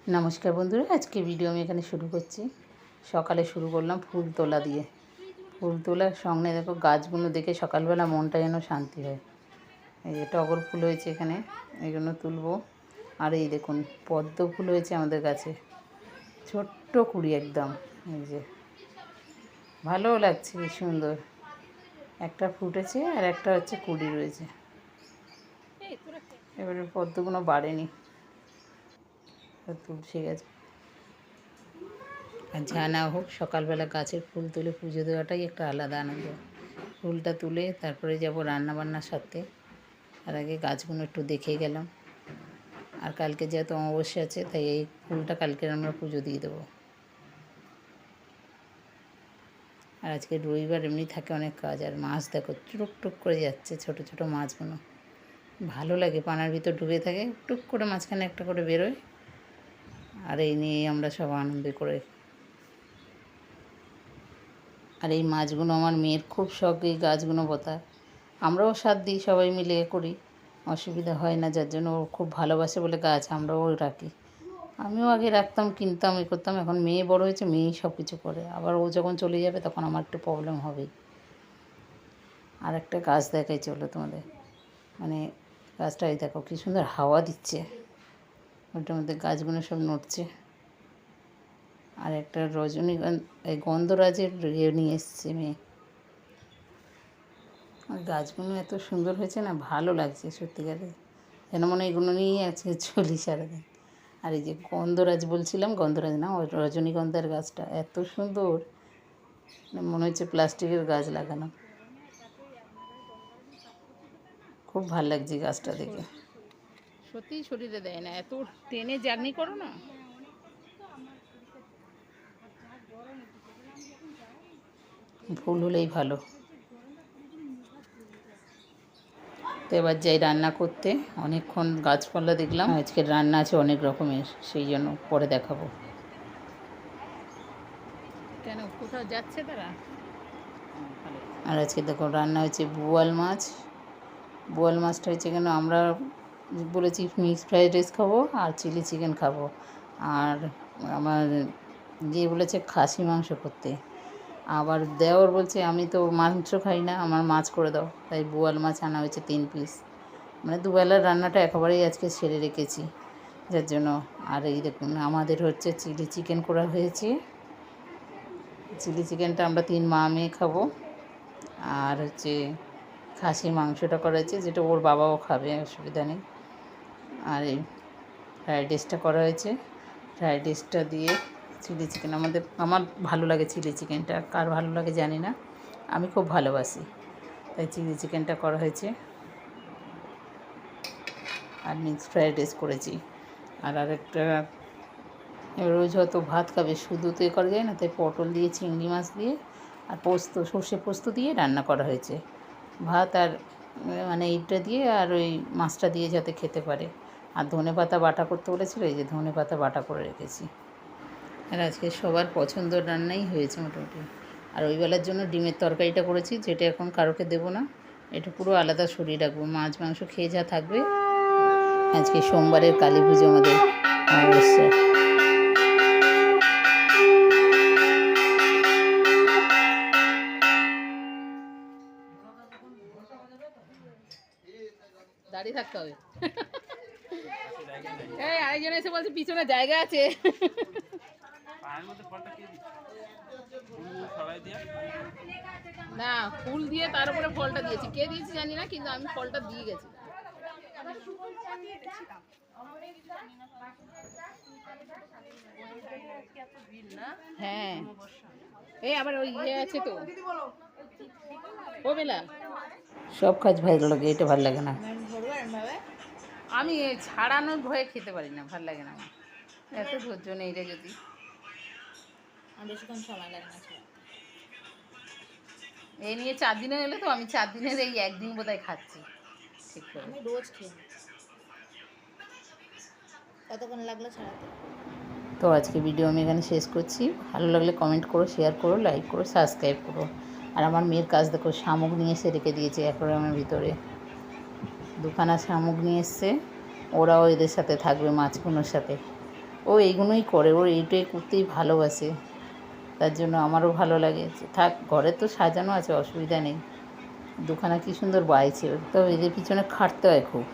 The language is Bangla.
নমস্কার বন্ধুরা, আজকে ভিডিও আমি এখানে শুরু করছি। সকালে শুরু করলাম ফুল তোলা দিয়ে। ফুল তোলার সঙ্গে দেখো গাছগুলো দেখে সকালবেলা মনটা যেন শান্তি হয়। এই যে টগর ফুল হয়েছে এখানে, এই জন্য তুলবো। আর এই দেখুন পদ্ম ফুল হয়েছে আমাদের গাছে, ছোট্ট কুড়ি একদম। এই যে ভালোও লাগছে, বেশ সুন্দর। একটা ফুটেছে আর একটা হচ্ছে কুড়ি রয়েছে। এবারে পদ্মগুলো বাড়েনি, তুলসী গেছে। আর যা না হোক, সকালবেলা গাছের ফুল তুলে পুজো দেওয়াটাই একটা আলাদা আনন্দ। ফুলটা তুলে তারপরে যাব রান্নাবান্নার সাথে। আর আগে গাছগুলো একটু দেখে গেলাম। আর কালকে যেহেতু অমাবস্যা আছে, তাই এই ফুলটা কালকে আমরা পুজো দিয়ে দেবো। আর আজকে রবিবার, এমনি থাকে অনেক কাজ। আর মাছ দেখো টুক টুক করে যাচ্ছে, ছোট ছোট মাছগুলো ভালো লাগে, পানার ভিতর ঢুকে থাকে, টুক করে মাঝখানে একটা করে বেরোয়। আর এই নিয়েই আমরা সব আনন্দ করে। আর এই মাছগুলো আমার মেয়ের খুব শখ, এই গাছগুলো পোতা। আমরাও সাথ দিই, সবাই মিলে করি, অসুবিধা হয় না। যার জন্য ও খুব ভালোবাসে বলে গাছ আমরাও রাখি। আমিও আগে রাখতাম, কিনতাম, করতাম। এখন মেয়ে বড় হয়েছে, মেয়েই সব কিছু করে। আবার ও যখন চলে যাবে তখন আমার একটু প্রবলেম হবেই। আর একটা গাছ দেখাই চলো তোমাদের, মানে গাছটাই দেখো কী সুন্দর হাওয়া দিচ্ছে, ওটার মধ্যে গাছগুলো সব নড়ছে। আর একটা রজনীগন্ধা, এই গন্ধরাজের নিয়ে এসছে মেয়ে। আর গাছগুলো এত সুন্দর হয়েছে না, ভালো লাগছে সত্যিকারে, যেন মনে হয় এগুলো নিয়েই আজকে চলি সারাদিন। আর এই যে গন্ধরাজ বলছিলাম, গন্ধরাজ না, ওই রজনীগন্ধার গাছটা এত সুন্দর, মনে হচ্ছে প্লাস্টিকের গাছ লাগানো। খুব ভালো লাগছে গাছটা দেখে। সত্যিই শরীরে দেয় না, এত ট্রেনে জার্নি করো না। ফুল হলেই ভালো। তো এবার যাই রান্না করতে। অনেকক্ষণ গাছপালা দেখলাম, আজকের রান্না আছে অনেক রকমের, সেই জন্য পরে দেখাবো। কেন কোথাও যাচ্ছে তারা? আর আজকে দেখো রান্না হয়েছে বোয়াল মাছ। বোয়াল মাছটা হয়েছে কেন, আমরা বলেছি মিক্সড ফ্রাইড রাইস খাবো আর চিলি চিকেন খাবো। আর আমার যে বলেছে খাসি মাংস করতে। আবার দেওর বলছে আমি তো মাংস খাই না, আমার মাছ করে দাও। তাই বোয়াল মাছ আনা হয়েছে 3 পিস। মানে দুবেলার রান্নাটা একেবারেই আজকে সেরে রেখেছি, যার জন্য। আর এই দেখুন আমাদের হচ্ছে চিলি চিকেন করা হয়েছে। চিলি চিকেনটা আমরা 3 মা মেয়ে খাবো। আর হচ্ছে খাসি মাংসটা করা হয়েছে, যেটা ওর বাবাও খাবে, অসুবিধা নেই। আর এই ফ্রাইড রাইসটা করা হয়েছে। ফ্রাইড রাইসটা দিয়ে চিলি চিকেন, আমার ভালো লাগে চিলি চিকেনটা, কার ভালো লাগে জানি না, আমি খুব ভালোবাসি, তাই চিলি চিকেনটা করা হয়েছে। আর মিক্সড ফ্রাইড রাইস করেছি। আর আরেকটা, রোজ হয়তো ভাত খাবে, শুধু তো করা যায় না, তাই পটল দিয়ে চিংড়ি মাছ দিয়ে আর পোস্ত, সর্ষে পোস্ত দিয়ে রান্না করা হয়েছে। ভাত আর মানে এইটা দিয়ে আর ওই মাছটা দিয়ে যাতে খেতে পারে। আর ধনেপাতা বাটা করতে বলেছিল, এই যে ধনেপাতা বাটা করে রেখেছি। আর আজকে সবার পছন্দের রান্নাই হয়েছে মোটামুটি। আর ওই বেলার জন্য ডিমের তরকারিটা করেছি, যেটা এখন কারোকে দেবো না, এটা পুরো আলাদা সরিয়ে রাখবো। মাছ মাংস খেয়ে যা থাকবে। আজকে সোমবারের কালী পুজো আমাদের অমাবস্যা। দাঁড়িয়ে থাকতে হবে। এই আরেকজন এসে বলছে পিছনে জায়গা আছে। না, ফুল দিয়ে তার উপরে ফলটা দিয়েছি, কে দিয়েছি জানি না, কিন্তু আমি ফলটা দিয়ে গেছি। হ্যাঁ, এই আবার ওই ইয়ে আছে তো, ও বেলা সব কাজ ভালো লাগে, এটা ভালো লাগে না। আমি ছাড়ানোর ভয়ে খেতে পারি না, ভালো লাগে না। এত ধৈর্য নেই রে, যদি বেশিক্ষণ সময় লাগে না। এই নিয়ে 4 দিনে হলে তো, আমি 4 দিনের এই একদিন বোধহয় খাচ্ছি ঠিক করে। আমি রোজ খেয়ে কতক্ষণ লাগলো ছাড়াতে। তো আজকে ভিডিও আমি এখানে শেষ করছি। ভালো লাগলে কমেন্ট করো, শেয়ার করো, লাইক করো, সাবস্ক্রাইব করো। আর আমার মেয়ের কাজ দেখো, শামুক নিয়ে এসে রেখে দিয়েছে অ্যাকোয়ারিয়ামের ভিতরে। 2খানা শামুক নিয়ে এসছে, ওরাও এদের সাথে থাকবে, মাছগুলোর সাথে। ও এইগুলোই করে, ওর এইটাই করতেই ভালোবাসে, তার জন্য আমারও ভালো লাগে। থাক, ঘরে তো সাজানো আছে, অসুবিধা নেই। দুখানা কী সুন্দর বাইছে, তো এদের পিছনে খাটতে হয় খুব।